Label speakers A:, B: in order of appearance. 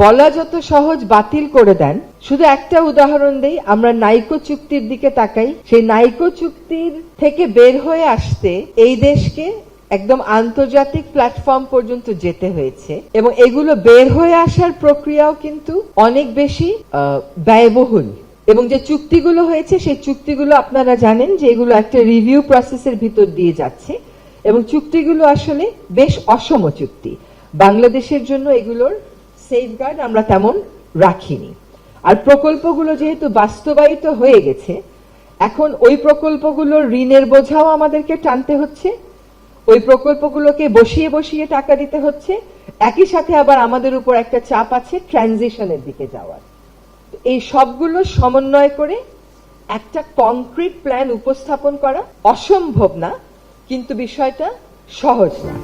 A: বলা যত সহজ বাতিল করে দেন। শুধু একটা উদাহরণ দেই, আমরা নাইকো চুক্তির দিকে তাকাই। সেই নাইকো চুক্তির থেকে বের হয়ে আসতে এই দেশকে একদম আন্তর্জাতিক প্ল্যাটফর্ম পর্যন্ত যেতে হয়েছে, এবং এগুলো বের হয়ে আসার প্রক্রিয়াও কিন্তু অনেক বেশি ব্যয়বহুল। এবং যে চুক্তিগুলো হয়েছে সেই চুক্তিগুলো আপনারা জানেন যে এগুলো একটা রিভিউ প্রসেসের ভিতর দিয়ে যাচ্ছে, এবং চুক্তিগুলো আসলে বেশ অসম চুক্তি। বাংলাদেশের জন্য এগুলোর সেফগার্ড আমরা তেমন রাখিনি। আর প্রকল্পগুলো যেহেতু বাস্তবায়িত হয়ে গেছে, এখন ওই প্রকল্পগুলোর ঋণের বোঝাও আমাদেরকে টানতে হচ্ছে, ওই প্রকল্পগুলোকে বসিয়ে বসিয়ে টাকা দিতে হচ্ছে। একই সাথে আবার আমাদের উপর একটা চাপ আছে ট্রানজিশনের দিকে যাওয়ার। এই সবগুলো সমন্বয় করে একটা কংক্রিট প্ল্যান উপস্থাপন করা অসম্ভব না, কিন্তু বিষয়টা সহজ না।